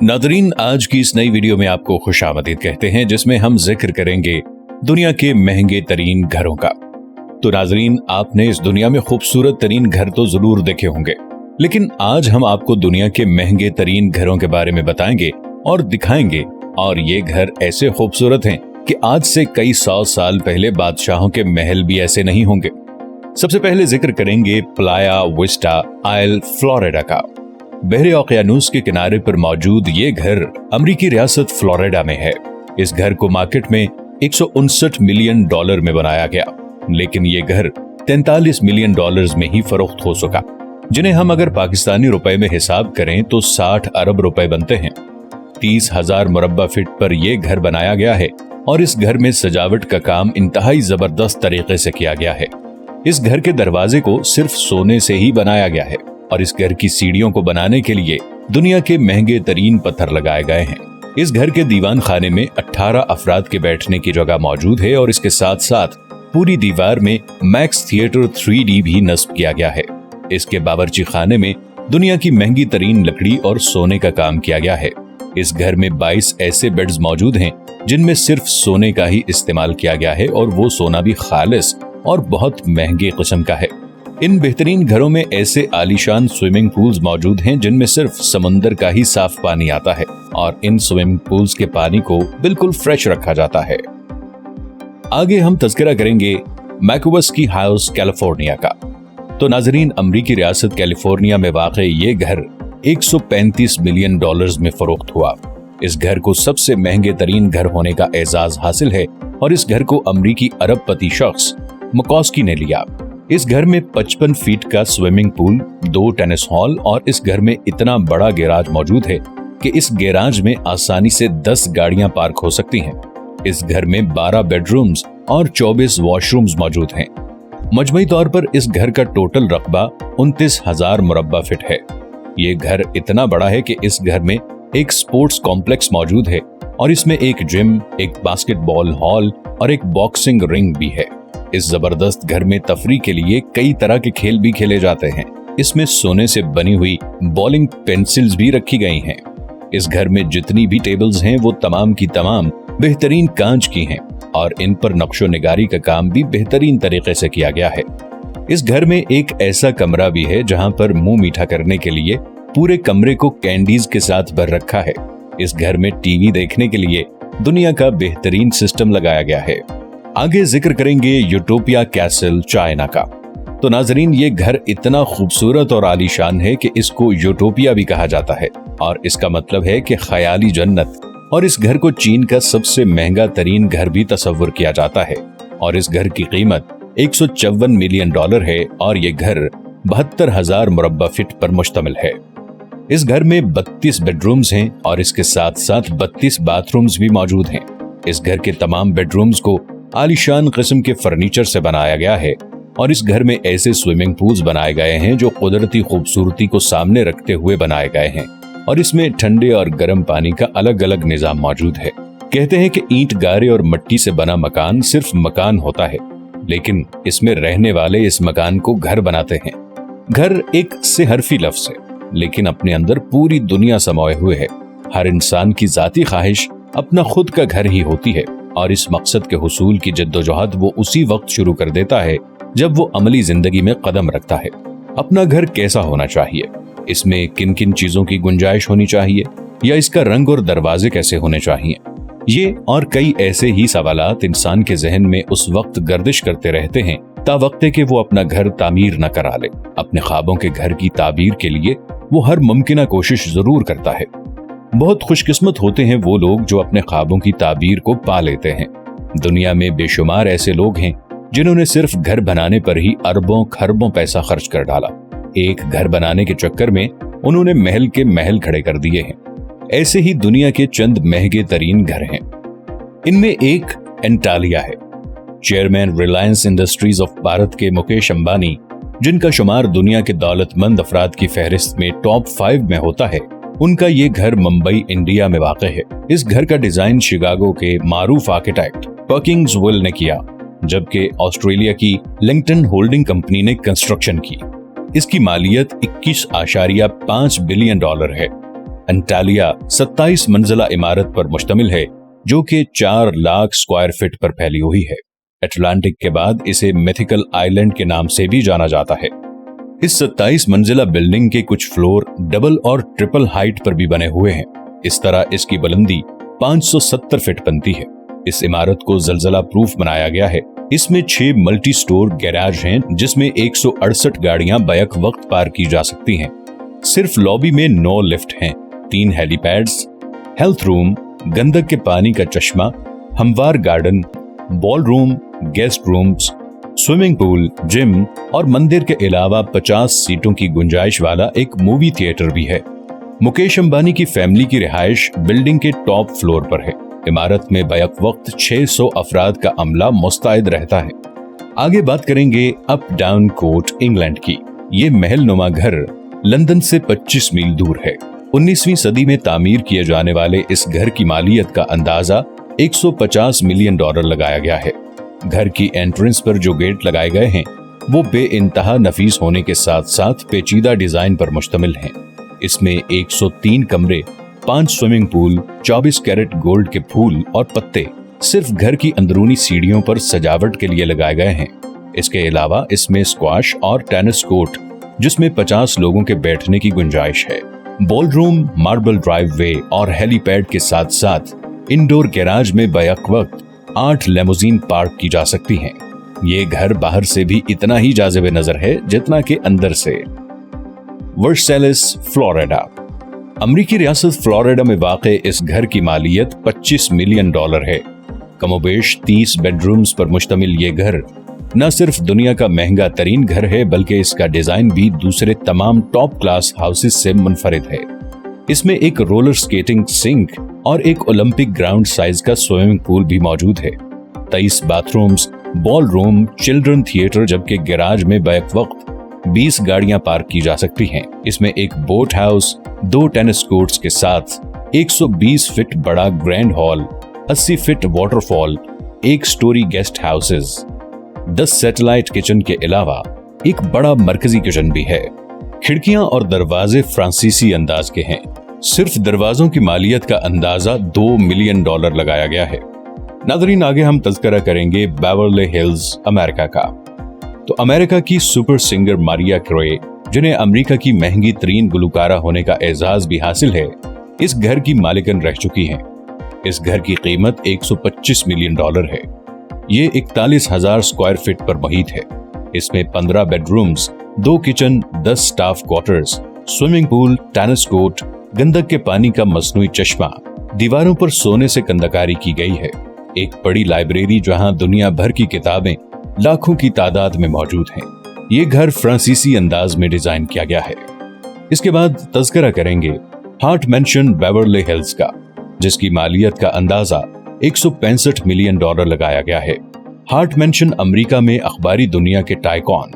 Nadreen, आज की इस नई वीडियो में आपको खुशामदीद कहते हैं, जिसमें हम जिक्र करेंगे दुनिया के महंगे तरीन घरों का। तो नाजरीन, आपने इस दुनिया में खूबसूरत तरीन घर तो जरूर देखे होंगे, लेकिन आज हम आपको दुनिया के महंगे तरीन घरों के बारे में बताएंगे और दिखाएंगे। और ये घर ऐसे खूबसूरत हैं कि आज से कई 100 साल पहले बादशाहों के महल भी ऐसे नहीं होंगे। सबसे पहले जिक्र करेंगे प्लाया विस्टा आइल, फ्लोरिडा का। बहरे ओकियानूस के किनारे पर मौजूद ये घर अमेरिकी रियासत फ्लोरिडा में है। इस घर को मार्केट में $159 मिलियन में बनाया गया, लेकिन ये घर $43 मिलियन में ही फरोख्त हो सका, जिन्हें हम अगर पाकिस्तानी रुपए में हिसाब करें तो 60 अरब रुपए बनते हैं। 30,000 मुरब्बा फीट पर यह घर बनाया गया है और इस घर में सजावट का काम इंतहाई जबरदस्त तरीके से किया गया है। इस घर के दरवाजे को सिर्फ सोने से ही बनाया गया है और इस घर की सीढ़ियों को बनाने के लिए दुनिया के महंगे तरीन पत्थर लगाए गए हैं। इस घर के दीवान खाने में 18 अफराद के बैठने की जगह मौजूद है और इसके साथ साथ पूरी दीवार में मैक्स थिएटर 3D भी नस्ब किया गया है। इसके बावर्ची खाने में दुनिया की महंगी तरीन लकड़ी और सोने का काम किया गया है। इस घर में 22 ऐसे बेड्स मौजूद हैं जिनमें सिर्फ सोने का ही इस्तेमाल किया गया है और वो सोना भी खालिस और बहुत महंगे किस्म का है। इन बेहतरीन घरों में ऐसे आलीशान स्विमिंग पूल्स मौजूद हैं जिनमें सिर्फ समंदर का ही साफ पानी आता है और इन स्विमिंग पूल्स के पानी को बिल्कुल फ्रेश रखा जाता है। आगे हम तज़किरा करेंगे मैकवस्की हाउस, कैलिफोर्निया का। तो नाजरीन, अमरीकी रियासत कैलिफोर्निया में वाक़ई ये घर $135 मिलियन में फरोख्त हुआ। इस घर को सबसे महंगे तरीन घर होने का एजाज हासिल है और इस घर को अमरीकी अरबपति शख्स मकॉस्की ने लिया। इस घर में 55 फीट का स्विमिंग पूल, 2 टेनिस हॉल और इस घर में इतना बड़ा गैराज मौजूद है कि इस गैराज में आसानी से 10 गाड़ियां पार्क हो सकती हैं। इस घर में 12 बेडरूम्स और 24 वॉशरूम्स मौजूद हैं। मजमूई तौर पर इस घर का टोटल रकबा 29,000 मुरब्बा फीट है। ये घर इतना बड़ा है कि इस घर में एक स्पोर्ट्स कॉम्प्लेक्स मौजूद है और इसमें एक जिम, एक बास्केटबॉल हॉल और एक बॉक्सिंग रिंग भी है। इस जबरदस्त घर में तफरी के लिए कई तरह के खेल भी खेले जाते हैं। इसमें सोने से बनी हुई बॉलिंग पेंसिल्स भी रखी गई हैं। इस घर में जितनी भी टेबल्स हैं वो तमाम की तमाम बेहतरीन कांच की हैं और इन पर नक्शो निगारी का काम भी बेहतरीन तरीके से किया गया है। इस घर में एक ऐसा कमरा भी है जहां पर मुंह मीठा करने के लिए पूरे कमरे को कैंडीज के साथ भर रखा है। इस घर में टीवी देखने के लिए दुनिया का बेहतरीन सिस्टम लगाया गया है। आगे जिक्र करेंगे यूटोपिया कैसल, चाइना का। तो नाजरीन, ये घर इतना खूबसूरत और आलीशान है कि इसको यूटोपिया भी कहा जाता है और इसका मतलब है कि ख्याली जन्नत। और इस घर को चीन का सबसे महंगा तरीन घर भी तस्वुर किया जाता है और इस घर की कीमत $154 मिलियन है और ये घर 72,000 मुरब्बा फीट पर मुश्तमिल है। इस घर में 32 बेडरूम्स हैं और इसके साथ साथ 32 बाथरूम्स भी मौजूद हैं। इस घर के तमाम बेडरूम्स को आलीशान किस्म के फर्नीचर से बनाया गया है और इस घर में ऐसे स्विमिंग पूल्स बनाए गए हैं जो कुदरती खूबसूरती को सामने रखते हुए बनाए गए हैं और इसमें ठंडे और गर्म पानी का अलग अलग निजाम मौजूद है। कहते हैं कि ईंट, गारे और मिट्टी से बना मकान सिर्फ मकान होता है, लेकिन इसमें रहने वाले इस मकान को घर बनाते हैं। घर एक सेहरफी लफ्ज है, लेकिन अपने अंदर पूरी दुनिया समाये हुए है। हर इंसान की जाती ख्वाहिश अपना खुद का घर ही होती है और इस मकसद के हुसूल की जद्दोजहद वो उसी वक्त शुरू कर देता है जब वो अमली जिंदगी में कदम रखता है। अपना घर कैसा होना चाहिए, इसमें किन किन चीजों की गुंजाइश होनी चाहिए, या इसका रंग और दरवाजे कैसे होने चाहिए, ये और कई ऐसे ही सवालात इंसान के जहन में उस वक्त गर्दिश करते रहते हैं तावक्ते कि वो अपना घर तामीर न करा ले। अपने ख्वाबों के घर की ताबीर के लिए वो हर मुमकिना कोशिश जरूर करता है। बहुत खुशकिस्मत होते हैं वो लोग जो अपने ख्वाबों की ताबीर को पा लेते हैं। दुनिया में बेशुमार ऐसे लोग हैं जिन्होंने सिर्फ घर बनाने पर ही अरबों खरबों पैसा खर्च कर डाला। एक घर बनाने के चक्कर में उन्होंने महल के महल खड़े कर दिए हैं। ऐसे ही दुनिया के चंद महंगे तरीन घर हैं। इनमें एक एंटालिया है। Chairman Reliance industries of Bharat के मुकेश अंबानी, जिनका शुमार दुनिया के दौलतमंद अफराद की फहरिस्त में टॉप 5 में होता है, उनका ये घर मुंबई, इंडिया में वाक़ है। इस घर का डिजाइन शिकागो के मारूफ आर्किटेक्ट पर्किंस विल ने किया, जबकि ऑस्ट्रेलिया की लिंगटन होल्डिंग कंपनी ने कंस्ट्रक्शन की। इसकी मालियत $21.5 बिलियन है। एंटालिया 27 मंजिला इमारत पर मुश्तमिल है जो कि 4 लाख स्क्वायर फीट पर फैली हुई है। अटलांटिक के बाद इसे मिथिकल आइलैंड के नाम से भी जाना जाता है। इस 27 मंजिला बिल्डिंग के कुछ फ्लोर डबल और ट्रिपल हाइट पर भी बने हुए हैं। इस तरह इसकी बुलंदी 570 फीट बनती है। इस इमारत को जलजला प्रूफ बनाया गया है। इसमें 6 मल्टी स्टोर गैराज हैं जिसमें 168 गाड़ियां बैक वक्त पार की जा सकती हैं। सिर्फ लॉबी में 9 लिफ्ट हैं, 3 हेलीपैड्स, हेल्थ रूम, गंदक के पानी का चश्मा, हमवार garden, ball room, guest rooms, swimming pool, gym और मंदिर के अलावा 50 सीटों की गुंजाइश वाला एक मूवी थिएटर भी है। मुकेश अंबानी की फैमिली की रिहाइश बिल्डिंग के टॉप फ्लोर पर है। इमारत में बैक वक्त 600 अफराद का अमला मुस्तैद रहता है। आगे बात करेंगे अप डाउन कोर्ट इंग्लैंड की। ये महल नुमा घर लंदन से 25 मील दूर है। 19वीं सदी में तामीर किए जाने वाले इस घर की मालियत का अंदाजा $150 मिलियन लगाया गया है। घर की एंट्रेंस पर जो गेट लगाए गए हैं वो बेइंतहा नफीस होने के साथ साथ पेचीदा डिजाइन पर मुश्तमिल हैं। इसमें 103 कमरे, 5 स्विमिंग पूल, 24 कैरेट गोल्ड के फूल और पत्ते सिर्फ घर की अंदरूनी सीढ़ियों पर सजावट के लिए लगाए गए हैं। इसके अलावा इसमें स्क्वाश और टेनिस कोर्ट जिसमें 50 लोगों के बैठने की गुंजाइश है, बॉल रूम, मार्बल ड्राइववे और हेलीपैड के साथ साथ इंडोर गैराज में बैक वक्त 8 लेमोजीन पार्क की जा सकती हैं। ये घर बाहर से भी इतना ही जाज़िब नजर है जितना कि अंदर से। Versailles, Florida. अमरीकी रियासत फ्लोरिडा में वाक़े इस घर की मालियत $25 मिलियन है। कमोबेश 30 बेडरूम्स पर मुश्तमिल ये घर न सिर्फ दुनिया का महंगा तरीन घर है बल्कि इसका डिजाइन भी दूसरे तमाम टॉप क्लास हाउसेस से मुनफरिद है। इसमें एक रोलर स्केटिंग सिंक और एक ओलंपिक ग्राउंड साइज का स्विमिंग पूल भी मौजूद है। 23 bathrooms, ball room, children theatre, जबकि गैराज में बैक वक्त 20 गाड़ियां पार्क की जा सकती हैं। इसमें एक बोट हाउस, 2 टेनिस कोर्ट्स के साथ 120 फीट बड़ा grand hall, 80 feet waterfall, 1 story guest houses, 10 satellite kitchen के अलावा एक बड़ा मरकजी किचन भी है। खिड़कियां और दरवाजे फ्रांसीसी अंदाज के हैं। सिर्फ दरवाजों की मालियत का अंदाजा $2 मिलियन लगाया गया है। नाज़रीन, आगे हम तज़किरा करेंगे बेवर्ली हिल्स, अमेरिका का। तो अमेरिका की सुपर सिंगर मारिया कैरे, जिन्हें अमेरिका की महंगी तरीन गुलकारा होने का एजाज भी हासिल है, इस घर की मालिकन रह चुकी हैं। इस घर की कीमत $125 मिलियन है। ये 41,000 स्क्वायर फीट पर मुहित है। इसमें 15 bedrooms, 2 kitchen, 10 staff quarters, swimming pool, tennis court, गंदक के पानी का मसनूई चश्मा, दीवारों पर सोने से कंदकारी की गई है, एक बड़ी लाइब्रेरी जहां दुनिया भर की किताबें लाखों की तादाद में मौजूद हैं। ये घर फ्रांसीसी अंदाज में डिजाइन किया गया है। इसके बाद तज़किरा करेंगे हार्ट मैंशन बेवर्ली हिल्स का, जिसकी मालियत का अंदाजा $165 मिलियन लगाया गया है। हार्ट मैंशन अमेरिका में अखबारी दुनिया के टाइकॉन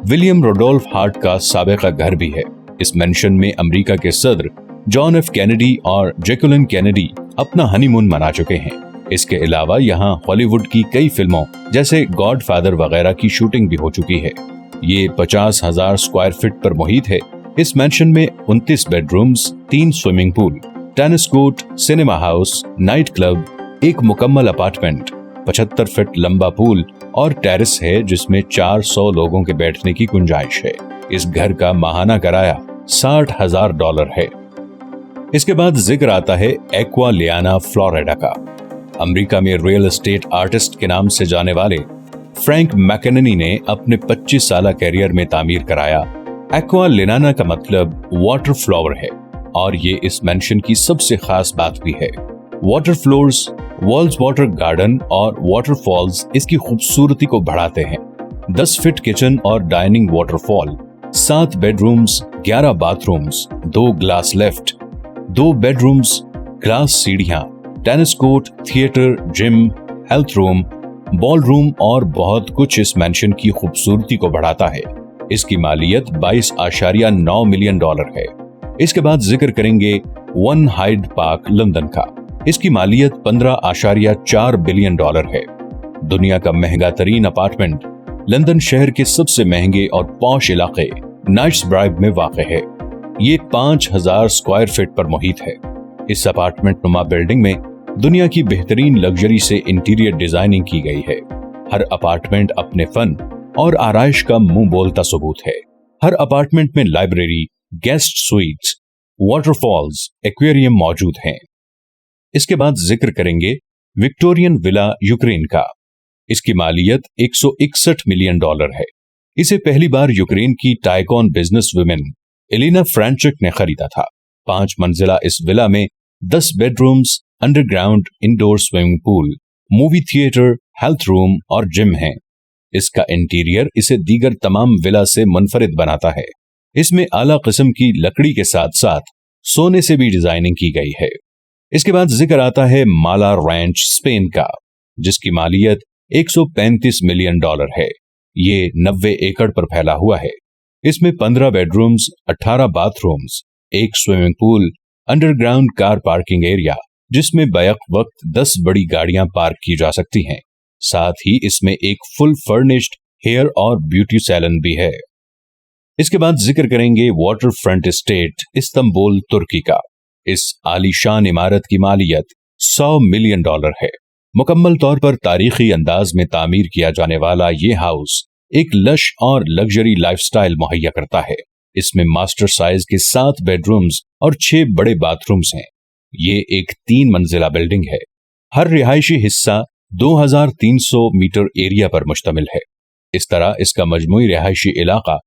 विलियम रोडोल्फ हार्ट का साबिका घर भी है। इस मैंशन में अमेरिका के सदर जॉन एफ कैनेडी और जैकुलिन कैनेडी अपना हनीमून मना चुके हैं। इसके अलावा यहाँ हॉलीवुड की कई फिल्मों जैसे गॉडफादर वगैरह की शूटिंग भी हो चुकी है। ये 50,000 स्क्वायर फीट पर मुहित है। इस मैंशन में 29 bedrooms, 3 swimming pool, tennis court, cinema house, night club, एक मुकम्मल अपार्टमेंट, 75 फीट लंबा पूल और टेरेस है जिसमें 400 लोगों के बैठने की गुंजाइश है। इस घर का माहाना किराया $60,000 है। इसके बाद जिक्र आता है एक्वालियाना, फ्लोरिडा का। अमेरिका में रियल एस्टेट आर्टिस्ट के नाम से जाने वाले फ्रैंक मैकेननी ने अपने 25 साल कैरियर में तामीर कराया। एक्वालियाना का मतलब वाटर फ्लावर है और ये इस मैंशन की सबसे खास बात भी है। Water floors, walls, water garden और वाटरफॉल्स इसकी खूबसूरती को बढ़ाते हैं। 10 फीट किचन और dining waterfall, 7 bedrooms, 11 bathrooms, 2 glass lift, 2 bedrooms, glass सीढ़ियां, tennis court, theatre, gym, health room, ball room और बहुत कुछ इस मैंशन की खूबसूरती को बढ़ाता है। इसकी मालियत $22.9 मिलियन है। इसके बाद जिक्र करेंगे वन हाइड पार्क, लंदन का। इसकी मालियत $15.4 बिलियन है। दुनिया का महंगा तरीन अपार्टमेंट लंदन शहर के सबसे महंगे और पॉश इलाके नाइट्सब्राइब में वाक़ है। یہ 5000 स्क्वायर फीट पर मुहित है। इस अपार्टमेंट नुमा बिल्डिंग में दुनिया की बेहतरीन लग्जरी से इंटीरियर डिजाइनिंग की गई है। हर अपार्टमेंट अपने फन और आराइश का मुंह बोलता सबूत है। हर अपार्टमेंट में library, guest sweets, waterfalls, aquarium मौजूद हैं। इसके बाद जिक्र करेंगे विक्टोरियन विला यूक्रेन का। इसकी मालियत $161 मिलियन है। इसे पहली बार यूक्रेन की टाइकॉन बिजनेस वुमेन एलिना फ्रैंचिक ने खरीदा था। 5 मंजिला इस विला में 10 bedrooms, underground indoor swimming pool, movie theatre, health room और जिम हैं। इसका इंटीरियर इसे दीगर तमाम विला से मुनफरिद बनाता है। इसमें आला किस्म की लकड़ी के साथ साथ सोने से भी डिजाइनिंग की गई है। इसके बाद जिक्र आता है माला रैंच स्पेन का, जिसकी मालियत $135 मिलियन है। ये 90 एकड़ पर फैला हुआ है। इसमें 15 बेडरूम्स, 18 बाथरूम्स, एक swimming pool, underground car parking area, जिसमें बैक वक्त 10 बड़ी गाड़ियां पार्क की जा सकती हैं। साथ ही इसमें एक फुल फर्निश्ड हेयर और ब्यूटी सैलून भी है। इसके बाद जिक्र करेंगे वाटर फ्रंट एस्टेट इस्तांबुल तुर्की का। इस आलीशान इमारत की मालियत $100 मिलियन है। मुकम्मल तौर पर तारीखी अंदाज में तामीर किया जाने वाला ये हाउस एक लश और लग्जरी लाइफस्टाइल मुहैया करता है। इसमें मास्टर साइज के 7 बेडरूम्स और 6 बड़े बाथरूम्स हैं। ये एक 3 मंजिला बिल्डिंग है। हर रिहायशी हिस्सा 2300 मीटर एरिया पर मुश्तमिल है। इस तरह इसका मजमूई रिहायशी इलाका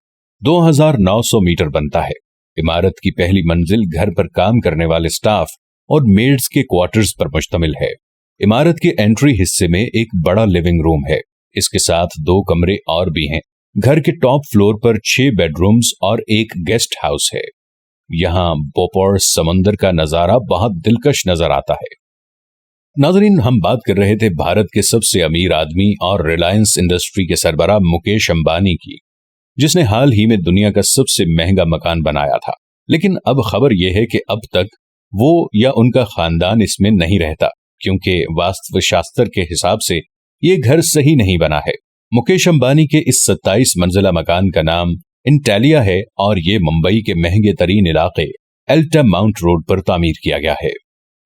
2900 मीटर बनता है। इमारत की पहली मंजिल घर पर काम करने वाले स्टाफ और मेड्स के क्वार्टर्स पर मुश्तमिल है। इमारत के एंट्री हिस्से में एक बड़ा लिविंग रूम है। इसके साथ 2 कमरे और भी हैं। घर के टॉप फ्लोर पर 6 बेडरूम्स और एक गेस्ट हाउस है। यहाँ बोपोर्स समंदर का नजारा बहुत दिलकश नजर आता है। नाज़रीन, हम बात कर रहे थे भारत के सबसे अमीर आदमी और रिलायंस इंडस्ट्री के सरबराह मुकेश अंबानी की, जिसने हाल ही में दुनिया का सबसे महंगा मकान बनाया था। लेकिन अब खबर यह है कि अब तक वो या उनका खानदान इसमें नहीं रहता, क्योंकि वास्तु शास्त्र के हिसाब से ये घर सही नहीं बना है। मुकेश अंबानी के इस 27 मंजिला मकान का नाम इंटेलिया है और ये मुंबई के महंगे तरीन इलाके एल्टा माउंट रोड पर तामीर किया गया है।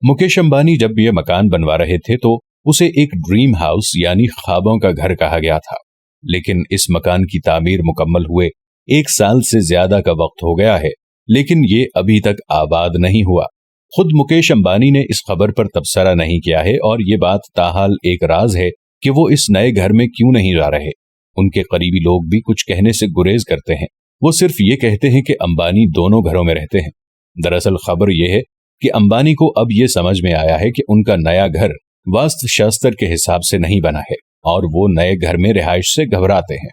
मुकेश अंबानी जब ये मकान बनवा रहे थे तो उसे एक ड्रीम हाउस यानी ख्वाबों का घर कहा गया था। लेकिन इस मकान की तामीर मुकम्मल हुए 1 साल से ज्यादा का वक्त हो गया है, लेकिन ये अभी तक आबाद नहीं हुआ। खुद मुकेश अंबानी ने इस खबर पर तबसरा नहीं किया है और ये बात ताहाल एक राज है कि वो इस नए घर में क्यों नहीं जा रहे। उनके करीबी लोग भी कुछ कहने से गुरेज करते हैं। वो सिर्फ ये कहते हैं कि अंबानी दोनों घरों में रहते हैं। दरअसल खबर यह है कि अंबानी को अब ये समझ में आया है कि उनका नया घर वास्तु शास्त्र के हिसाब से नहीं बना है और वो नए घर में रिहाइश से घबराते हैं।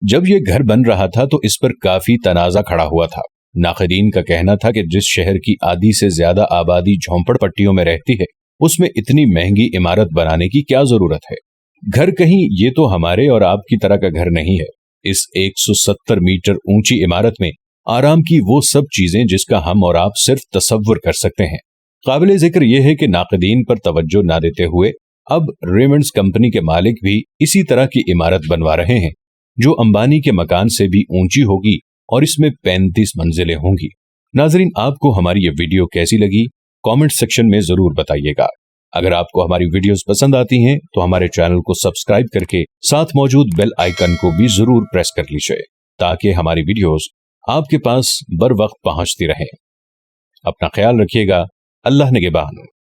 जब ये घर बन रहा था तो इस पर काफी तनाजा खड़ा हुआ था। नाक़दीन का कहना था कि जिस शहर की आधी से ज्यादा आबादी झोंपड़ पट्टियों में रहती है, उसमें इतनी महंगी इमारत बनाने की क्या जरूरत है। घर कहीं ये तो हमारे और आपकी तरह का घर नहीं है। इस 170 मीटर ऊंची इमारत में आराम की वो सब चीजें जिसका हम और आप सिर्फ तसव्वुर कर सकते हैं। काबिल जिक्र यह है कि नाक़दीन पर तवज्जो ना देते हुए अब रेमंड्स कंपनी के मालिक भी इसी तरह की इमारत बनवा रहे हैं, जो अंबानी के मकान से भी ऊंची होगी और इसमें 35 मंजिलें होंगी। नाजरीन, आपको हमारी ये वीडियो कैसी लगी कमेंट सेक्शन में जरूर बताइएगा। अगर आपको हमारी वीडियोस पसंद आती हैं तो हमारे चैनल को सब्सक्राइब करके साथ मौजूद बेल आइकन को भी जरूर प्रेस कर लीजिए, ताकि हमारी वीडियोस आपके पास बर वक्त पहुंचती रहें। अपना ख्याल रखिएगा। अल्लाह निगहबान।